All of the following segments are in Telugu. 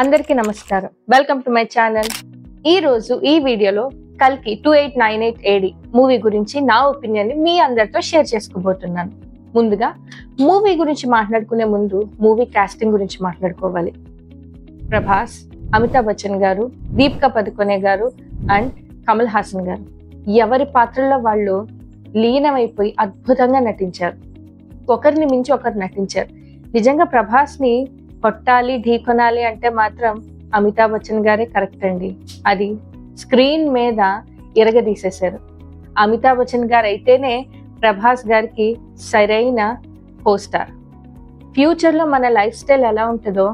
అందరికీ నమస్కారం. Welcome to my channel. ఈ రోజు ఈ వీడియోలో కల్కి 2898 AD మూవీ గురించి నా ఒపీనియన్ ని మీ అందరితో షేర్ చేసుకోబోతున్నాను. ముందుగా మూవీ గురించి మాట్లాడుకునే ముందు మూవీ కాస్టింగ్ గురించి మాట్లాడుకోవాలి. ప్రభాస్, అమితాబ్ బచ్చన్ గారు, దీపికా పదుకొనే గారు అండ్ కమల్ హాసన్ గారు ఎవరి పాత్రల్లో వాళ్ళు లీనమైపోయి అద్భుతంగా నటించారు. ఒకరిని మించి ఒకరు నటించారు. నిజంగా ప్రభాస్ ని కొట్టాలి, ఢీకొనాలి అంటే మాత్రం అమితాబ్ బచ్చన్ గారే కరెక్ట్ అండి. అది స్క్రీన్ మీద ఇరగదీసేశారు. అమితాబ్ బచ్చన్ గారు అయితేనే ప్రభాస్ గారికి సరైన కో స్టార్. ఫ్యూచర్లో మన లైఫ్ స్టైల్ ఎలా ఉంటుందో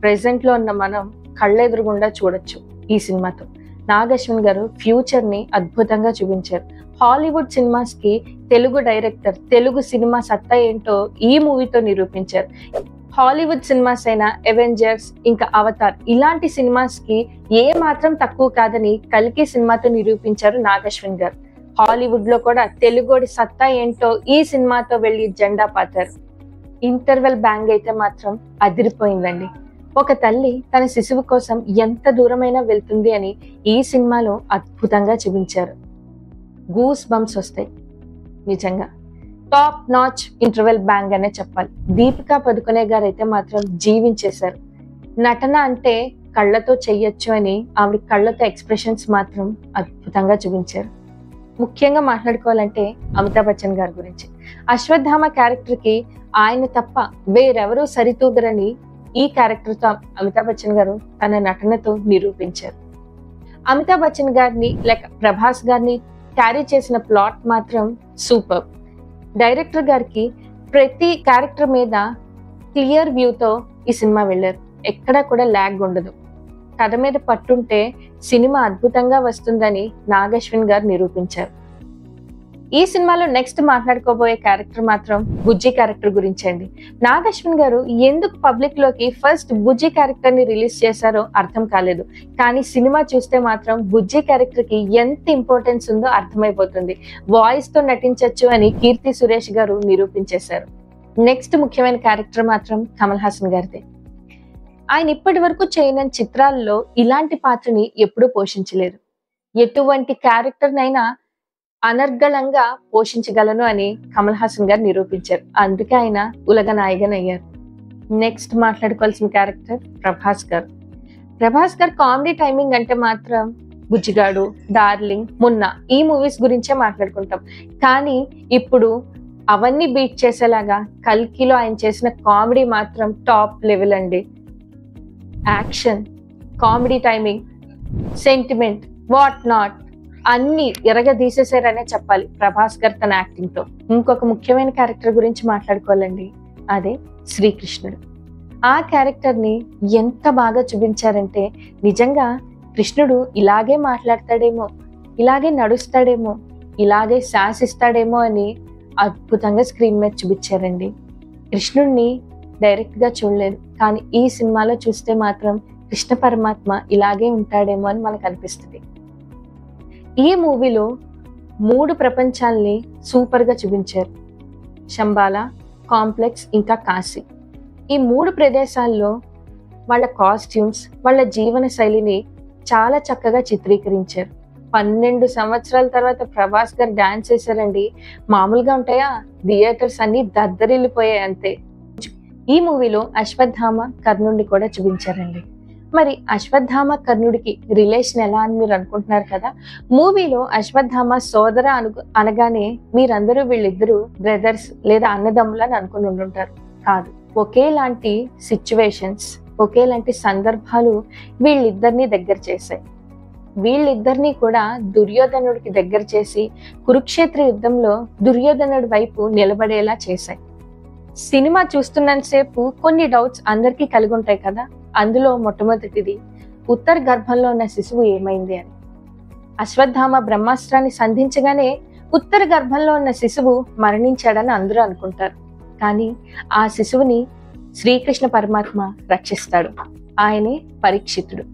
ప్రెసెంట్లో ఉన్న మనం కళ్ళెదురుగుండా చూడొచ్చు ఈ సినిమాతో. నాగ్ అశ్విన్ గారు ఫ్యూచర్ ని అద్భుతంగా చూపించారు. హాలీవుడ్ సినిమాస్ కి తెలుగు డైరెక్టర్, తెలుగు సినిమా సత్తా ఏంటో ఈ మూవీతో నిరూపించారు. హాలీవుడ్ సినిమాస్ అయినా అవెంజర్స్, ఇంకా అవతార్ ఇలాంటి సినిమాస్ కి ఏ మాత్రం తక్కువ కాదని కల్కి సినిమాతో నిరూపించారు నాగ్ అశ్విన్ గారు. హాలీవుడ్ లో కూడా తెలుగోడి సత్తా ఏంటో ఈ సినిమాతో వెళ్ళి జెండా పాతారు. ఇంటర్వెల్ బ్యాంగ్ అయితే మాత్రం అదిరిపోయిందండి. ఒక తల్లి తన శిశువు కోసం ఎంత దూరమైనా వెళ్తుంది అని ఈ సినిమాలో అద్భుతంగా చూపించారు. గూస్ బంప్స్ వస్తాయి. నిజంగా టాప్ నాచ్ ఇంటర్వెల్ బ్యాంగ్ అనే చెప్పాలి. దీపికా పదుకొనే గారు అయితే మాత్రం జీవించేశారు. నటన అంటే కళ్ళతో చెయ్యొచ్చు అని ఆవిడ కళ్ళతో ఎక్స్ప్రెషన్స్ మాత్రం అద్భుతంగా చూపించారు. ముఖ్యంగా మాట్లాడుకోవాలంటే అమితాబ్ బచ్చన్ గారి గురించి. అశ్వత్థామ క్యారెక్టర్ కి ఆయన తప్ప వేరెవరూ సరితూగరని ఈ క్యారెక్టర్ తో అమితాబ్ బచ్చన్ గారు తన నటనతో నిరూపించారు. అమితాబ్ బచ్చన్ గారిని లేక ప్రభాస్ గారిని క్యారీ చేసిన ప్లాట్ మాత్రం సూపర్. డైరెక్టర్ గారికి ప్రతి క్యారెక్టర్ మీద క్లియర్ వ్యూతో ఈ సినిమా వెళ్ళారు. ఎక్కడా కూడా ల్యాగ్ ఉండదు. కథ మీద పట్టుంటే సినిమా అద్భుతంగా వస్తుందని నాగ్ అశ్విన్ గారు నిరూపించారు. ఈ సినిమాలో నెక్స్ట్ మాట్లాడుకోబోయే క్యారెక్టర్ మాత్రం బుజ్జి క్యారెక్టర్ గురించి అండి. నాగ్ అశ్విన్ గారు ఎందుకు పబ్లిక్ లోకి ఫస్ట్ బుజ్జి క్యారెక్టర్ ని రిలీజ్ చేశారో అర్థం కాలేదు. కానీ సినిమా చూస్తే మాత్రం బుజ్జి క్యారెక్టర్ కి ఎంత ఇంపార్టెన్స్ ఉందో అర్థమైపోతుంది. వాయిస్ తో నటించొచ్చు అని కీర్తి సురేష్ గారు నిరూపించేశారు. నెక్స్ట్ ముఖ్యమైన క్యారెక్టర్ మాత్రం కమల్ హాసన్ గారిదే. ఆయన ఇప్పటి వరకు చేయని చిత్రాల్లో ఇలాంటి పాత్రని ఎప్పుడూ పోషించలేదు. ఎటువంటి క్యారెక్టర్ నైనా అనర్గళంగా పోషించగలను అని కమల్ హాసన్ గారు నిరూపించారు. అందుకే ఆయన ఉలగ నాయకన్ అయ్యారు. నెక్స్ట్ మాట్లాడుకోవాల్సిన క్యారెక్టర్ ప్రభాస్ గారు. ప్రభాస్ గారు కామెడీ టైమింగ్ అంటే మాత్రం బుజ్జిగాడు, డార్లింగ్, మున్నా ఈ మూవీస్ గురించే మాట్లాడుకుంటాం. కానీ ఇప్పుడు అవన్నీ బీట్ చేసేలాగా కల్కిలో ఆయన చేసిన కామెడీ మాత్రం టాప్ లెవెల్ అండి. Action, comedy timing, sentiment, what not అన్ని ఎరగదీసేసారనే చెప్పాలి ప్రభాస్ గారు తన యాక్టింగ్ తో. ఇంకొక ముఖ్యమైన క్యారెక్టర్ గురించి మాట్లాడుకోవాలండి. అదే శ్రీకృష్ణుడు. ఆ క్యారెక్టర్ ని ఎంత బాగా చూపించారంటే నిజంగా కృష్ణుడు ఇలాగే మాట్లాడతాడేమో, ఇలాగే నడుస్తాడేమో, ఇలాగే శాసిస్తాడేమో అని అద్భుతంగా స్క్రీన్ మీద చూపించారండి. కృష్ణుడిని డైరెక్ట్ గా చూడలేదు, కానీ ఈ సినిమాలో చూస్తే మాత్రం కృష్ణ పరమాత్మ ఇలాగే ఉంటాడేమో అని మనకు అనిపిస్తుంది. ఈ మూవీలో 3 ప్రపంచాల్ని సూపర్ గా చూపించారు. శంబాలా, కాంప్లెక్స్, ఇంకా కాశీ. ఈ 3 ప్రదేశాల్లో వాళ్ళ కాస్ట్యూమ్స్, వాళ్ళ జీవన శైలిని చాలా చక్కగా చిత్రీకరించారు. 12 సంవత్సరాల తర్వాత ప్రభాస్ గారు డాన్స్ చేశారండి. మామూలుగా ఉంటాయా? థియేటర్స్ అన్ని దద్దరిల్లిపోయాయి అంతే. ఈ మూవీలో అశ్వత్థామ, కర్ణుడిని కూడా చూపించారండి. మరి అశ్వత్థామ కర్ణుడికి రిలేషన్ ఎలా అని మీరు అనుకుంటున్నారు కదా. మూవీలో అశ్వత్థామ సోదర అనగానే మీరందరూ వీళ్ళిద్దరూ బ్రదర్స్ లేదా అన్నదమ్ములు అని అనుకుని ఉండుంటారు. కాదు, ఒకేలాంటి సిచ్యువేషన్స్, ఒకేలాంటి సందర్భాలు వీళ్ళిద్దరిని దగ్గర చేశాయి. వీళ్ళిద్దరినీ కూడా దుర్యోధనుడికి దగ్గర చేసి కురుక్షేత్ర యుద్ధంలో దుర్యోధనుడి వైపు నిలబడేలా చేశాయి. సినిమా చూస్తున్నంతసేపు కొన్ని డౌట్స్ అందరికీ కలిగి ఉంటాయి కదా. అందులో మొట్టమొదటిది ఉత్తర గర్భంలో ఉన్న శిశువు ఏమైంది అని. అశ్వత్థామ బ్రహ్మాస్త్రాన్ని సంధించగానే ఉత్తర గర్భంలో ఉన్న శిశువు మరణించాడని అందరూ అనుకుంటారు. కానీ ఆ శిశువుని శ్రీకృష్ణ పరమాత్మ రక్షిస్తాడు. ఆయనే పరీక్షితుడు.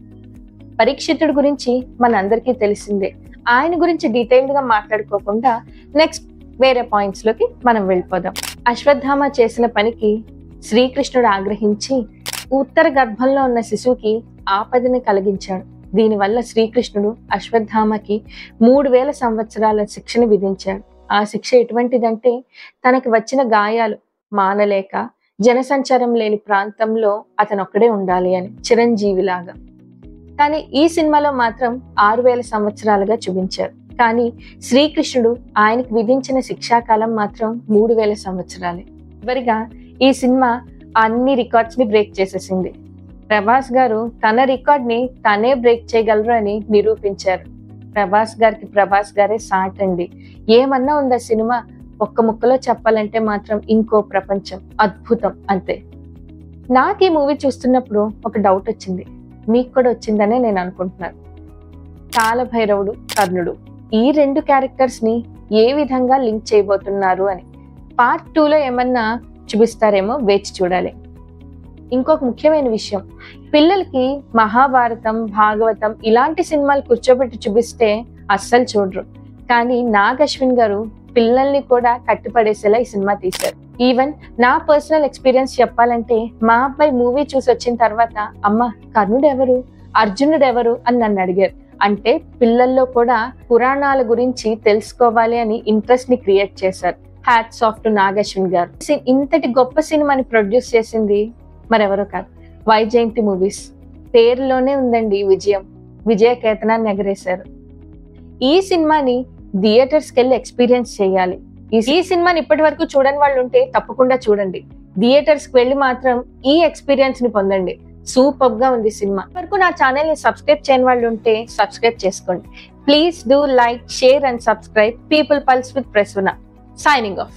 పరీక్షితుడు గురించి మనందరికీ తెలిసిందే. ఆయన గురించి డీటెయిల్డ్ గా మాట్లాడుకోకుండా నెక్స్ట్ వేరే పాయింట్స్ లోకి మనం వెళ్ళిపోదాం. అశ్వత్థామ చేసిన పనికి శ్రీకృష్ణుడు ఆగ్రహించి ఉత్తర గర్భంలో ఉన్న శిశువుకి ఆపదని కలిగించాడు. దీనివల్ల శ్రీకృష్ణుడు అశ్వత్థామకి 3000 సంవత్సరాల శిక్షను విధించాడు. ఆ శిక్ష ఎటువంటిదంటే, తనకి వచ్చిన గాయాలు మానలేక జనసంచారం లేని ప్రాంతంలో అతనొక్కడే ఉండాలి అని, చిరంజీవిలాగా. కానీ ఈ సినిమాలో మాత్రం 6000 సంవత్సరాలుగా చూపించారు. కానీ శ్రీకృష్ణుడు ఆయనకి విధించిన శిక్షాకాలం మాత్రం 3000 సంవత్సరాలే. చివరిగా ఈ సినిమా అన్ని రికార్డ్స్ ని బ్రేక్ చేసేసింది. ప్రభాస్ గారు తన రికార్డ్ ని తనే బ్రేక్ చేయగలరు అని నిరూపించారు. ప్రభాస్ గారికి ప్రభాస్ గారే సాట్ అండి. ఏమన్నా ఉందా సినిమా? ఒక్క ముక్కలో చెప్పాలంటే మాత్రం ఇంకో ప్రపంచం, అద్భుతం అంతే. నాకు ఈ మూవీ చూస్తున్నప్పుడు ఒక డౌట్ వచ్చింది, మీకు కూడా వచ్చిందనే నేను అనుకుంటున్నాను. కాలభైరవుడు, కర్ణుడు, ఈ 2 క్యారెక్టర్స్ ని ఏ విధంగా లింక్ చేయబోతున్నారు అని పార్ట్ 2లో ఏమన్నా చూపిస్తారేమో వేచి చూడాలి. ఇంకొక ముఖ్యమైన విషయం, పిల్లలకి మహాభారతం, భాగవతం ఇలాంటి సినిమాలు కూర్చోబెట్టి చూపిస్తే అస్సలు చూడరు. కానీ నాగ్ అశ్విన్ గారు పిల్లల్ని కూడా కట్టిపడేసేలా ఈ సినిమా తీశారు. ఈవెన్ నా పర్సనల్ ఎక్స్పీరియన్స్ చెప్పాలంటే, మా అబ్బాయి మూవీ చూసి వచ్చిన తర్వాత అమ్మ కర్ణుడు ఎవరు, అర్జునుడు ఎవరు అని నన్ను అడిగారు. అంటే పిల్లల్లో కూడా పురాణాల గురించి తెలుసుకోవాలి అని ఇంట్రెస్ట్ ని క్రియేట్ చేశారు. Hats off to Nag Ashwin గారు. ఇంతటి గొప్ప సినిమాని ప్రొడ్యూస్ చేసింది మరెవరో కాదు, వైజయంతి మూవీస్. పేరులోనే ఉందండి విజయం. విజయ కేతనాన్ని ఎగరేశారు. ఈ సినిమాని థియేటర్స్ కి వెళ్ళి ఎక్స్పీరియన్స్ చేయాలి. ఈ సినిమాని ఇప్పటి వరకు చూడని వాళ్ళు ఉంటే తప్పకుండా చూడండి. థియేటర్స్ కి వెళ్ళి మాత్రం ఈ ఎక్స్పీరియన్స్ ని పొందండి. సూపర్ గా ఉంది సినిమా. వరకు నా ఛానల్ ని సబ్స్క్రైబ్ చేయని వాళ్ళు ఉంటే సబ్స్క్రైబ్ చేసుకోండి. Please do like, share and subscribe people pulse with Prasuna. Signing off.